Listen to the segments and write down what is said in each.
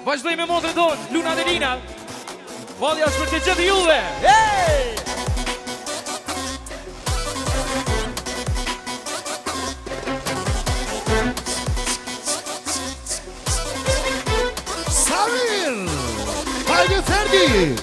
Vazhdoj me motrën tonë, Luna Adelina. Valja është për të gjithë juve. Hey! Samir! Hajde Ferdi!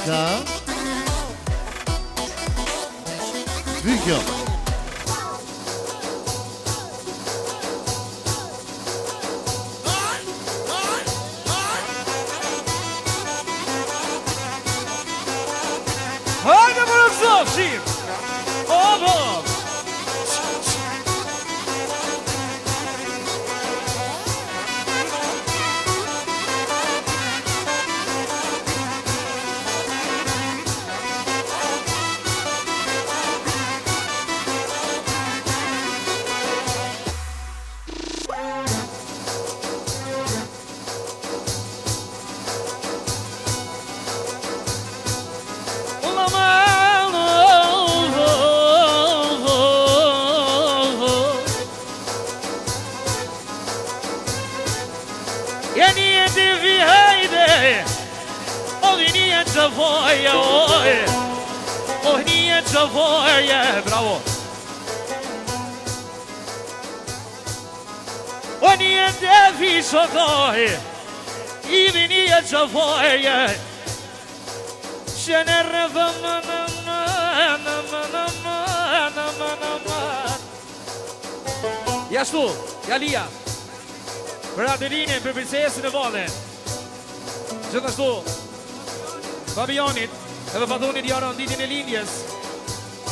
Da. Video. Hajde për në zofë, shim! Obo! Bravo! O një devi shokoj, I një qëfojë, që në rëvëm Jashtu, Jalia, për Adelinën, për princesën e Vallen. Gjithashtu, Fabionit, edhe Fatunit Jaron ditën e lindjes.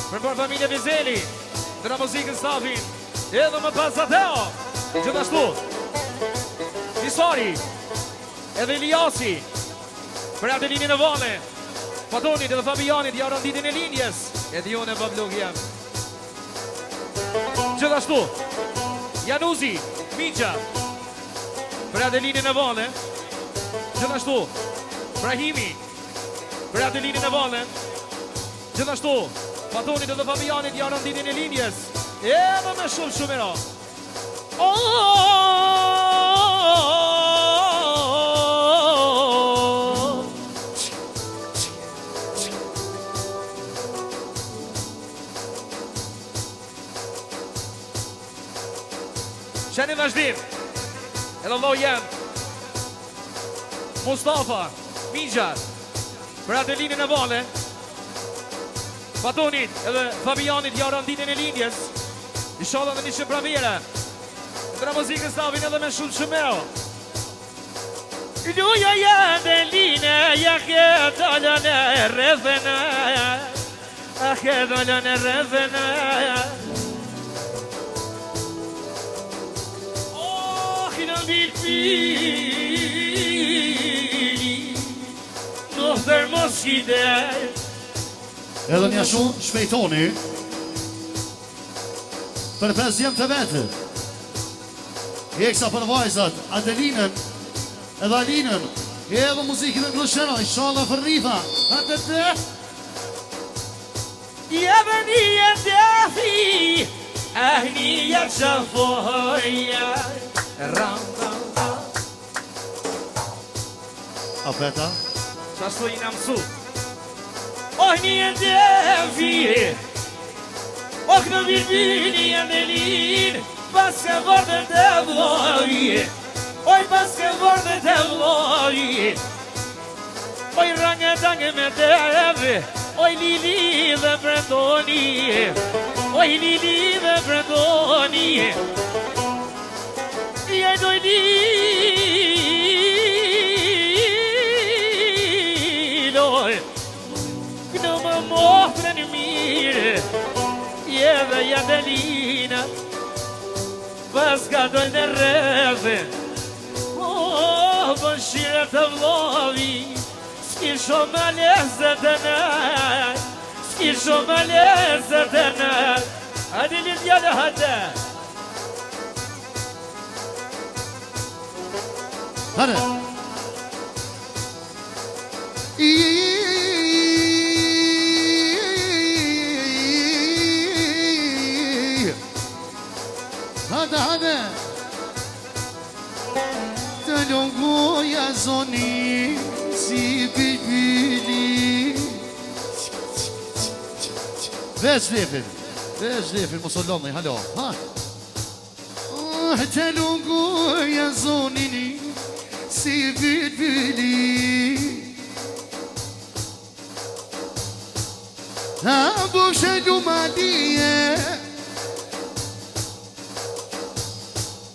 Për familje Vizeli, dra muzikën stafin, edhe më pas Ateo. Gjithashtu, Nisari, edhe Eliasi, për Adelinën e Vallen. Fatunit edhe Fabionit Jaron ditën e lindjes. Edhe unë e babluk jam. Gjithashtu, Januzi, Migja, për Adelinën e Vallen. Gjithashtu, Brahimi, për Adelinën e Vallen. Gjithashtu, Fatunit edhe Fabianit janë ditën e lindjes. Edhe me shumë e ra. Qenë vazhdim, edhe lo jenë Mustafa, Migja, për Adelinën e Vallen. Fatunit edhe Fabianit jaron ditën e lindjes. Inshallah dhe një që pramire. Dra muzikën stafin edhe me shumë ero. Luja Adeline, ja ke dollën e rëthëna, a ke dollën e rëthëna. Në bilpili, nohtër mos qidej. Edhe një shumë shpejtoni për 5 jem të vetë. Eksa për vajzat, Adelinën edhe Alinën, edhe muzikën e Glusheno, inshallah për Rifa. Atë të Jebe një defi, një qëfoja. Apeta Qashtu i në mësu. Një defi, në bilbili Adelin, pas ke vërdet e vloj. Pas ke vërdet e vloj. Range me deve, Lili dhe Brendoni. Lili dhe Brendoni. Doj Liloj, në më motrën mirë, edhe Adelina, pas ka dojnë në rëve. Për shire të vlovi, s'ki shumë lezët e nëj, s'ki shumë lezët e nëj. Adelin djallë hëtë, Hare. Hade. Të lungoja zoni si bilbili. Veç lefin, mos o lomni, halo. Ha. Të lungoja zonini si bilbili. Ha bushe lumalije.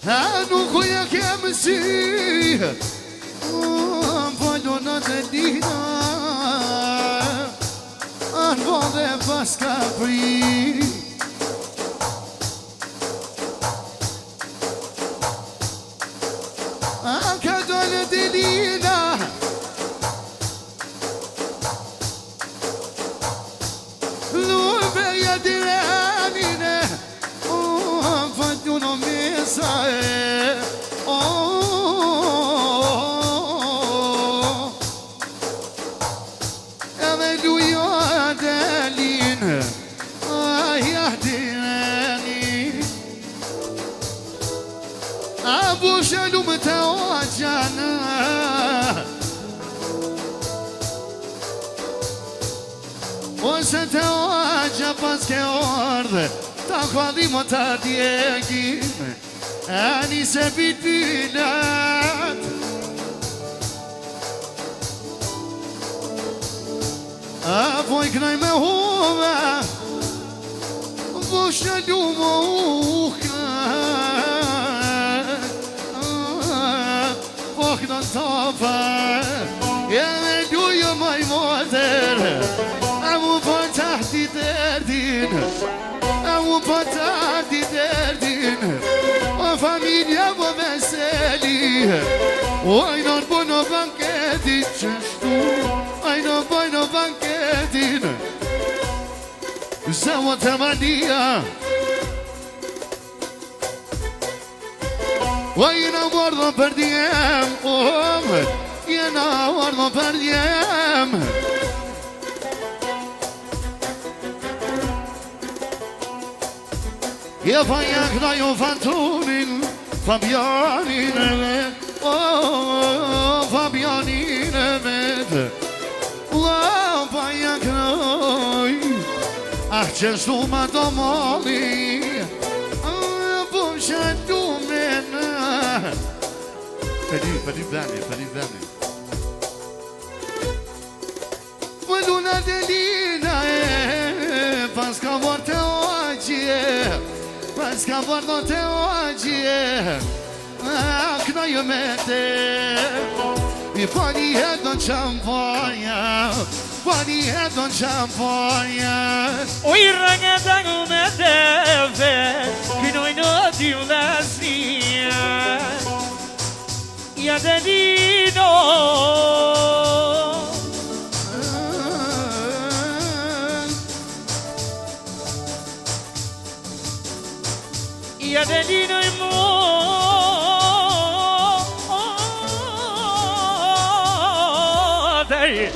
Ha nuk uja kemë si. Valona të dina. Anë vode pas ka pri. Ka dole të dina. Lubeja direnine. Valona mesa e. أبو شلو متواجنا وستواجه بس كأرض تاخذي متاديكي أني سبيت بلاد أبوك نايمة هو أبو شلو موكا Vakna tafa Ya melu ya may moder Amu patahti derdin Amu patahti derdin O familja bu meseli Aynan bunu banketin çeştu Aynan bunu banketin Zava temaniya Vajna vardhë për djem Jena vardhë për djem Je pa jakna jo fantonin Fabianin e vet Fabianin e vet Pa jaknoj qështu ma do mali Po shëtu Feliz bene. Luna delina paska vorte te ođe Akna ju mete I pani jedno čampoja Pani jedno čampoja Oj ranga dangu me deve Kinoj në t'ju lasnia Ja delino Ja delino I modej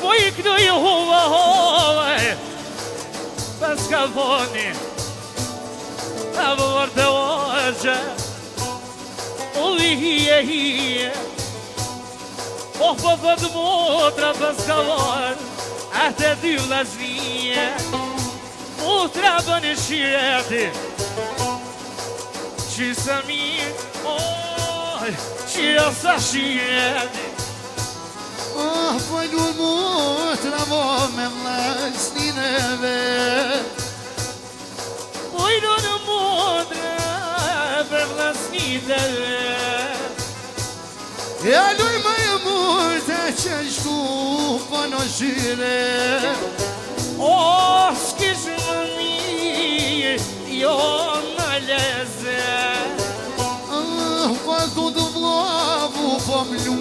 Oj knoj hova Paska voni A vorte ođe Hije Oh po të motra paskavar Atë dy vllaznie Motra bën shireti Qisa mirë Oh Qira sa shireti Oh po motra vo me vllaznin e vet Oj në motra për vllaznin e vet Ja luj ma e murte që shku pa në shire O, s'kish më mirë, jo në leze Pa ku të vlavu po mlu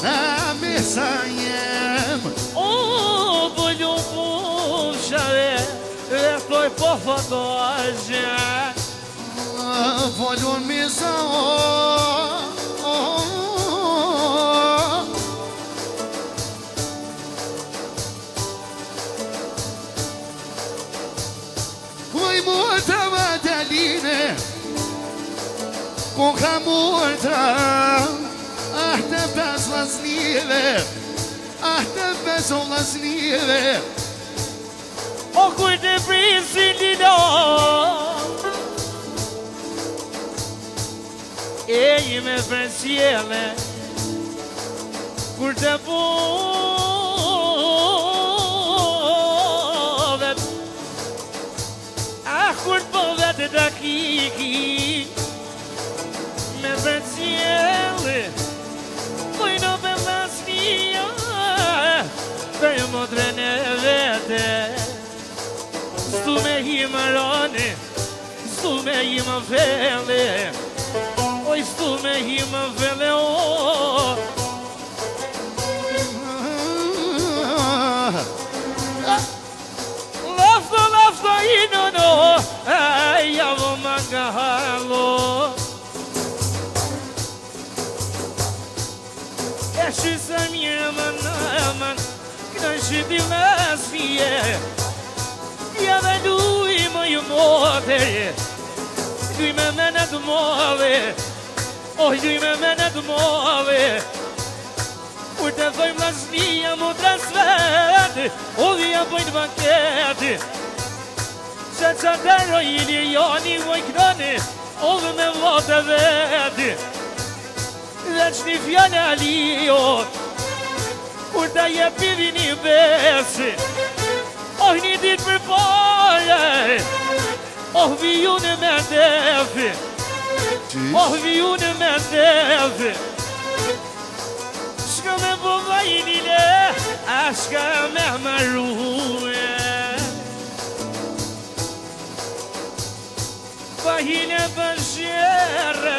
e mesa jem O, po ljubu shave, reftoj po fotoazhe Po lun mesa Ku ka multra të pes vlasnive të pes o vlasnive O kur të prisin dino E me për sjele Kur të povet Kur të povet e dakiki Me për sjele Pojno për vlasnia Për modren e vete Stu me hima rani Stu me hima fele Oj stu me hima fele Lafta ino no Javo manga halo Eşi sen yaman aman Knaşı dilasniye Ja dhe duj më ju mote Duj me mene të move Oh, duj me mene të move Kur të thojmë lasnia mu transvete O dhja pojnë bankete Se që të rojini joni voj kroni O dhe me vote vete Dhe që një fjane alio Kur të jepi vini besi Oh, një ditë për pare Oh, vi unë me defi Oh, vi unë me defi Shka me po vajnile A shka me marruhe Vajnile për shere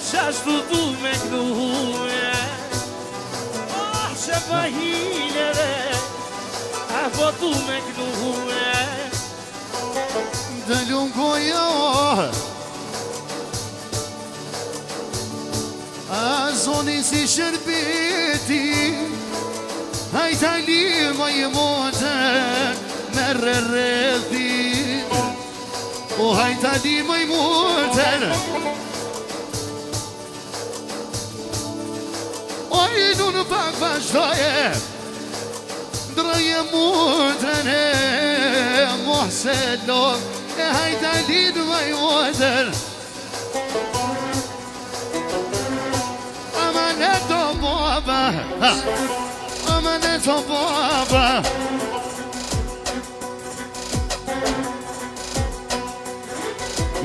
Qashtu du me knuhe Oh, që vajnile A po tu me knuhe Dë lungoja A zoni si shërbeti Hajta lima i motën Me rrërethi O hajta lima i motën Oj në pak vazhdoje Draje mutën e mohselon E hajta lidu vaj mutën Amanet o baba Amanet o baba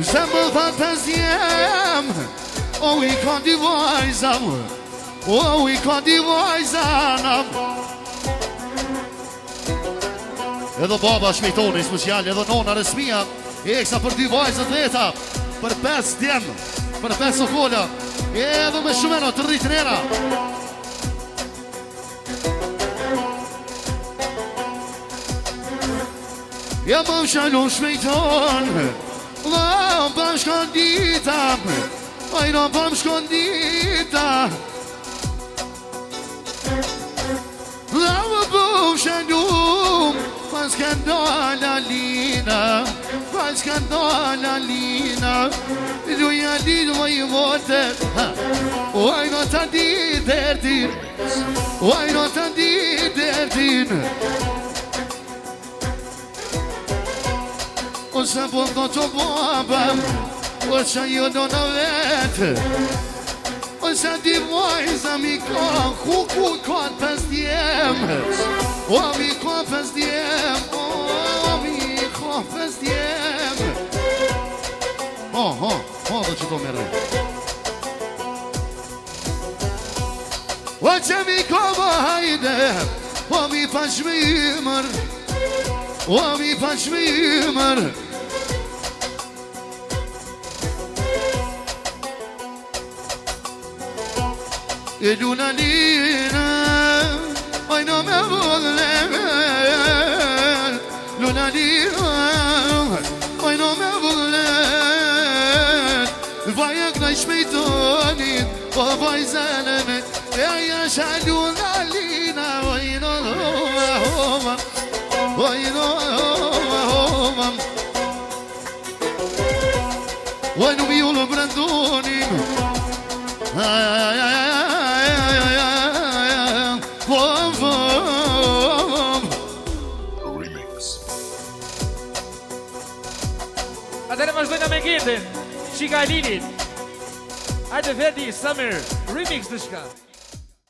Zembëll të pëzjem O I ka di vajzam O I ka di vajzanam Edhe baba shmejtoni special, edhe nona resmia Eksa për 2 vajzët veta Për 5 djem Për 5 sokolla Edhe me shumeno të rritë nera Ja bëm shalon shmejton La bëm shkondita Ajna bëm shkondita La bëm shalon Pas ka ndolla lina Pas ka ndolla lina Luja lidu ma I vote Uaj no ta di derdin Uaj no ta di derdin O se po do të baba O që jo do në vetë O se di vajza mi ka Ku ka të pës djem O mi ka pës djem O mi ka pës djem O dhe që do me rrë O që mi ka më hajde O mi pash me imër O mi pash me imër E luna lina Ajna me vëllet Luna lina Ajna me vëllet Vaja knaj shmejtonit Po vajzaneme E aja shaluna lina Ajna homa Ajna homa Ajna mi ullë brandonim Atëre vazhdojna me gendin. Shika e Lilit. Hajde Vedi, Summer, remix në shka.